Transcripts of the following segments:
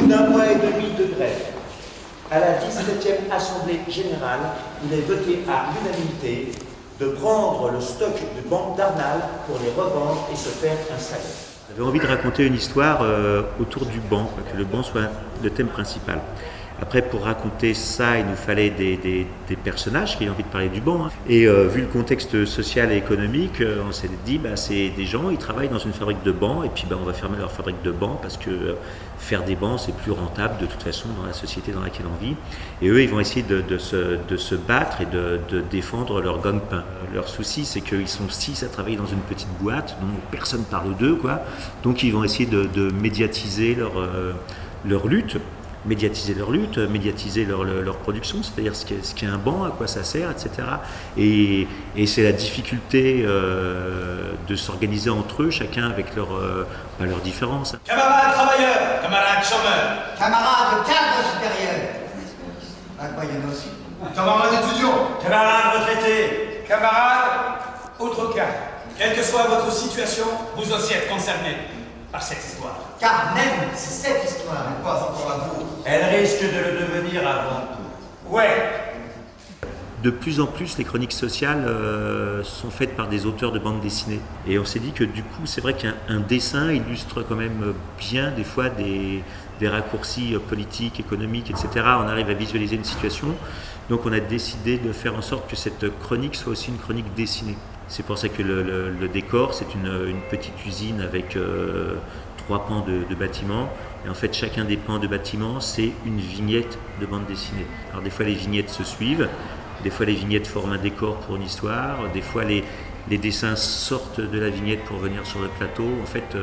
bout d'un mois et demi de grève, à la 17e Assemblée Générale, il est voté à l'unanimité de prendre le stock de banques d'Arnal pour les revendre et se faire un salaire. J'avais envie de raconter une histoire autour du banc, que le banc soit le thème principal. Après, pour raconter ça, il nous fallait des personnages qui aient envie de parler du banc. Et vu le contexte social et économique, on s'est dit, c'est des gens, ils travaillent dans une fabrique de bancs, et puis on va fermer leur fabrique de bancs parce que faire des bancs, c'est plus rentable de toute façon dans la société dans laquelle on vit. Et eux, ils vont essayer de se battre et de défendre leur gagne-pain. Leur souci, c'est qu'ils sont 6 à travailler dans une petite boîte, dont personne parle d'eux, quoi. Donc ils vont essayer de médiatiser leur lutte. Médiatiser leur production, c'est-à-dire ce qu'est un banc, à quoi ça sert, etc. Et c'est la difficulté de s'organiser entre eux, chacun avec leurs différences. Camarades travailleurs, camarades chômeurs, camarades cadres supérieurs. Ah, quoi, il y en a aussi. camarades étudiants, camarades retraités, camarades autres cas. Quelle que soit votre situation, vous aussi êtes concernés par cette histoire. Car même si cette histoire n'est pas encore à vous, Elle risque de le devenir avant tout. Ouais. De plus en plus, les chroniques sociales sont faites par des auteurs de bandes dessinées. Et on s'est dit que du coup, c'est vrai qu'un dessin illustre quand même bien des fois des raccourcis politiques, économiques, etc. On arrive à visualiser une situation. Donc on a décidé de faire en sorte que cette chronique soit aussi une chronique dessinée. C'est pour ça que le décor, c'est une petite usine avec 3 pans de bâtiments. Et en fait, chacun des pans de bâtiments, c'est une vignette de bande dessinée. Alors des fois, les vignettes se suivent. Des fois, les vignettes forment un décor pour une histoire. Des fois, les dessins sortent de la vignette pour venir sur le plateau. En fait,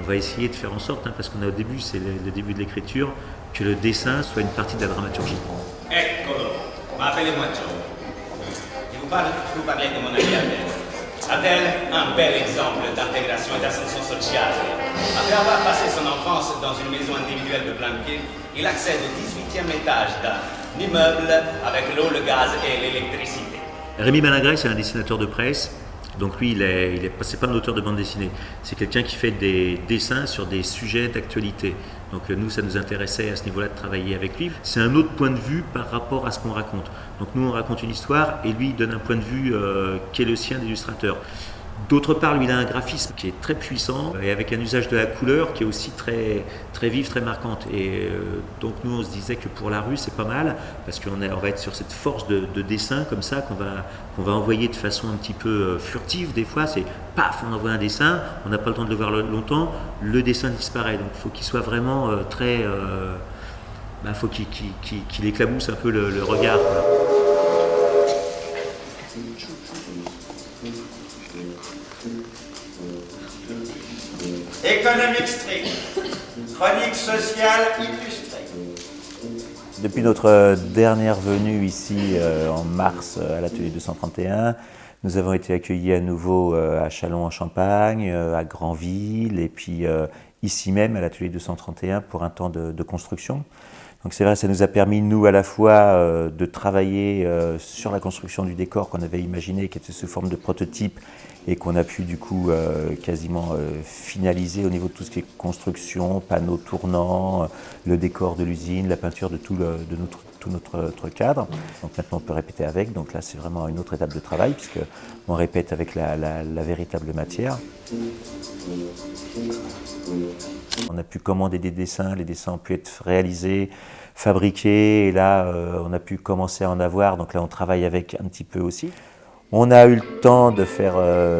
on va essayer de faire en sorte, parce qu'on a au début, c'est le début de l'écriture, que le dessin soit une partie de la dramaturgie. Eccolo, appelez-moi Joe. Je vous parler de mon ami Adèle. Adèle, un bel exemple d'intégration et d'ascension sociale. Après avoir passé son enfance dans une maison individuelle de plein pied, il accède au 18e étage d'un immeuble avec l'eau, le gaz et l'électricité. Rémi Malingret, c'est un dessinateur de presse. Donc lui, c'est pas un auteur de bande dessinée. C'est quelqu'un qui fait des dessins sur des sujets d'actualité. Donc nous, ça nous intéressait à ce niveau-là de travailler avec lui. C'est un autre point de vue par rapport à ce qu'on raconte. Donc nous, on raconte une histoire et lui, il donne un point de vue qui est le sien d'illustrateur. D'autre part, lui, il a un graphisme qui est très puissant et avec un usage de la couleur qui est aussi très, très vive, très marquante. Et donc nous, on se disait que pour la rue, c'est pas mal parce qu'on va être sur cette force de dessin comme ça qu'on va envoyer de façon un petit peu furtive des fois. C'est paf, on envoie un dessin, on n'a pas le temps de le voir longtemps, le dessin disparaît. Donc il faut qu'il soit vraiment très... faut qu'il éclabousse un peu le regard, quoi. Économique strict, chronique sociale illustrée. Depuis notre dernière venue ici en mars à l'atelier 231, nous avons été accueillis à nouveau à Châlons-en-Champagne, à Granville et puis ici même à l'atelier 231 pour un temps de construction. Donc c'est vrai, ça nous a permis, nous, à la fois de travailler sur la construction du décor qu'on avait imaginé, qui était sous forme de prototype, et qu'on a pu du coup quasiment finaliser au niveau de tout ce qui est construction, panneaux tournants, le décor de l'usine, la peinture de tout notre cadre. Donc maintenant on peut répéter avec, donc là c'est vraiment une autre étape de travail puisqu'on répète avec la véritable matière. On a pu commander des dessins, les dessins ont pu être réalisés, fabriqués, et là on a pu commencer à en avoir, donc là on travaille avec un petit peu aussi. On a eu le temps de faire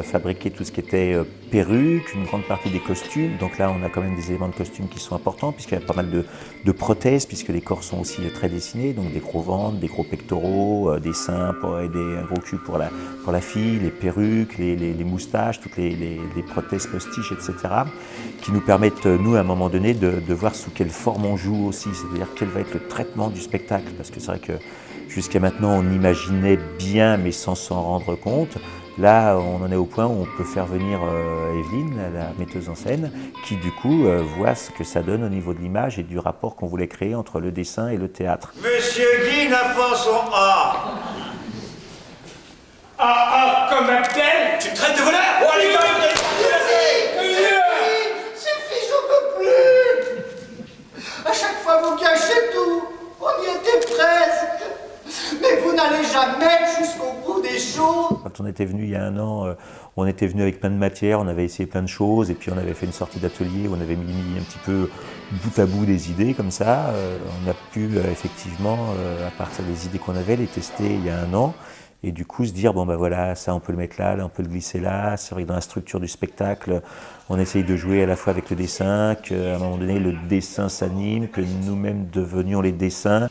fabriquer tout ce qui était perruques, une grande partie des costumes. Donc là, on a quand même des éléments de costumes qui sont importants, puisqu'il y a pas mal de prothèses, puisque les corps sont aussi très dessinés. Donc des gros ventres, des gros pectoraux, des seins et un gros cul pour la fille, les perruques, les moustaches, toutes les prothèses postiches, etc. qui nous permettent, nous, à un moment donné, de voir sous quelle forme on joue aussi. C'est-à-dire quel va être le traitement du spectacle. Parce que c'est vrai que jusqu'à maintenant, on imaginait bien, mais sans s'en rendre compte. Là, on en est au point où on peut faire venir Evelyne, la metteuse en scène, qui du coup voit ce que ça donne au niveau de l'image et du rapport qu'on voulait créer entre le dessin et le théâtre. Monsieur Guy n'a pas son A. Ah, comme Abdel, tu me traites de voleur. Oh, allez, Suffit, j'en peux plus. on était venu il y a 1 an, on était venu avec plein de matières, on avait essayé plein de choses, et puis on avait fait une sortie d'atelier où on avait mis un petit peu bout à bout des idées comme ça. On a pu effectivement, à partir des idées qu'on avait, les tester il y a 1 an. Et du coup, se dire, bon ben voilà, ça on peut le mettre là, là on peut le glisser là. C'est vrai que dans la structure du spectacle, on essaye de jouer à la fois avec le dessin, qu'à un moment donné, le dessin s'anime, que nous-mêmes devenions les dessins.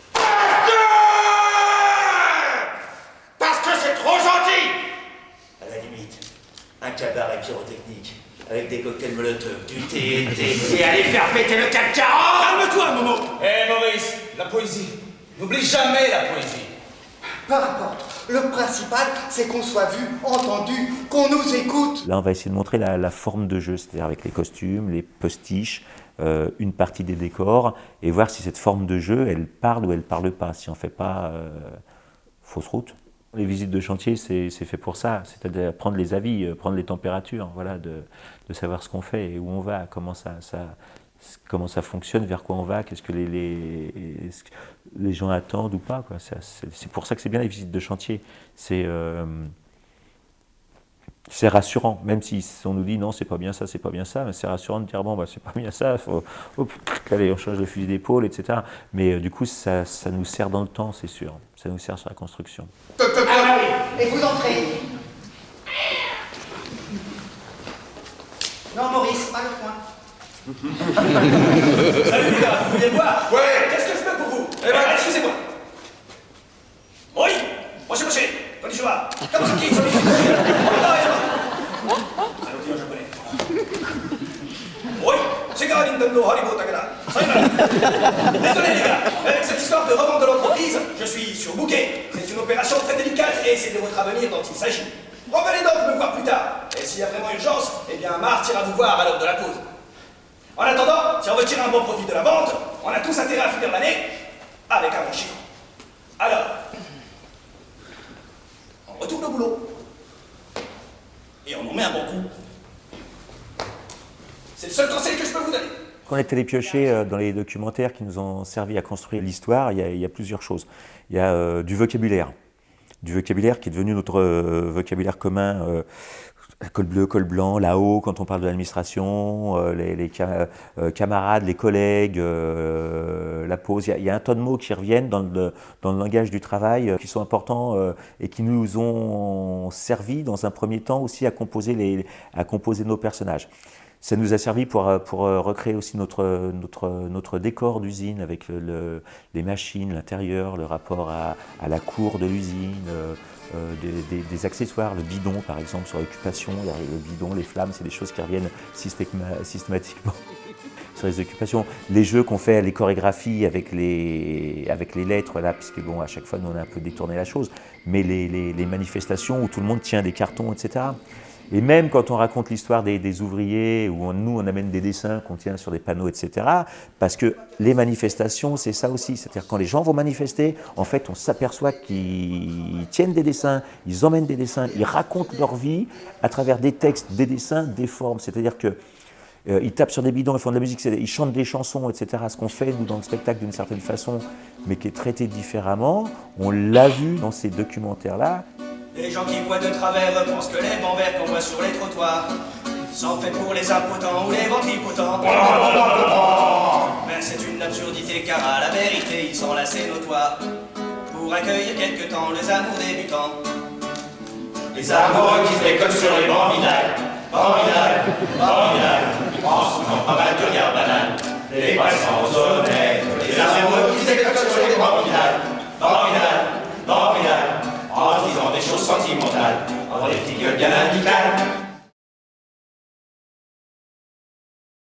Parce que c'est trop gentil! À la limite, un cabaret pyrotechnique, avec des cocktails Molotov, du thé, et aller faire péter le CAC 40! Calme-toi, Momo! Eh Maurice, la poésie. N'oublie jamais la poésie. Peu importe. Le principal, c'est qu'on soit vu, entendu, qu'on nous écoute. Là, on va essayer de montrer la forme de jeu, c'est-à-dire avec les costumes, les postiches, une partie des décors, et voir si cette forme de jeu, elle parle ou elle parle pas, si on ne fait pas fausse route. Les visites de chantier, c'est fait pour ça, c'est-à-dire prendre les avis, prendre les températures, voilà, de savoir ce qu'on fait et où on va, comment ça fonctionne, vers quoi on va, qu'est-ce que les gens attendent ou pas, quoi. C'est pour ça que c'est bien les visites de chantier. C'est rassurant, même si on nous dit non, c'est pas bien ça, mais c'est rassurant de dire bon, bah, c'est pas bien ça, allez, on change de fusil d'épaule, etc. Mais du coup, ça nous sert dans le temps, c'est sûr. Ça nous sert sur la construction. Et vous entrez. Non, Maurice, pas le point. Salut les gars, vous voulez boire? Ouais. Qu'est-ce que je peux pour vous? Eh ben, excusez-moi. Oui, moi, konnichiwa. Kawasaki, en japonais. Oui, Sega Nintendo Haribo Takeda. Désolé les gars, avec cette histoire de revente de l'entreprise, je suis sur bouquet. C'est une opération très délicate et c'est de votre avenir dont il s'agit. Revenez donc me voir plus tard. Et s'il y a vraiment urgence, eh bien Marthe ira vous voir à l'heure de la pause. En attendant, si on veut tirer un bon profit de la vente, on a tous intérêt à finir l'année avec un bon chiffre. Alors, on retourne au boulot. Et on en met un bon coup. C'est le seul conseil que je peux vous donner. Quand on est allé piocher dans les documentaires qui nous ont servi à construire l'histoire, il y a plusieurs choses. Il y a du vocabulaire qui est devenu notre vocabulaire commun. Col bleu, col blanc, là-haut, quand on parle de l'administration, les camarades, les collègues, la pause. Il y a un tas de mots qui reviennent dans le langage du travail qui sont importants et qui nous ont servi dans un premier temps aussi à composer nos personnages. Ça nous a servi pour recréer aussi notre décor d'usine avec les machines, l'intérieur, le rapport à la cour de l'usine, des accessoires, le bidon par exemple sur l'occupation, le bidon, les flammes, c'est des choses qui reviennent systématiquement sur les occupations. Les jeux qu'on fait, les chorégraphies avec les lettres, là, puisque bon, à chaque fois nous on a un peu détourné la chose, mais les manifestations où tout le monde tient des cartons, etc. Et même quand on raconte l'histoire des ouvriers, où nous on amène des dessins qu'on tient sur des panneaux, etc., parce que les manifestations, c'est ça aussi. C'est-à-dire quand les gens vont manifester, en fait, on s'aperçoit qu'ils tiennent des dessins, ils emmènent des dessins, ils racontent leur vie à travers des textes, des dessins, des formes. C'est-à-dire que ils tapent sur des bidons, ils font de la musique, ils chantent des chansons, etc. Ce qu'on fait, nous, dans le spectacle, d'une certaine façon, mais qui est traité différemment, on l'a vu dans ces documentaires-là. Les gens qui voient de travers pensent que les bancs verts qu'on voit sur les trottoirs sont faits pour les impotents ou les ventripotents. Mais c'est une absurdité car à la vérité ils sont là, c'est notoire. Pour accueillir quelque temps les amours débutants. Les amoureux qui se déconnent sur les bancs Vidal. En ce moment pas mal de regard banal. Les passants honnêtes. Les amoureux qui se déconnent sur les bancs Vidal. En se disant des choses sentimentales, en des petites gueules bien amicales.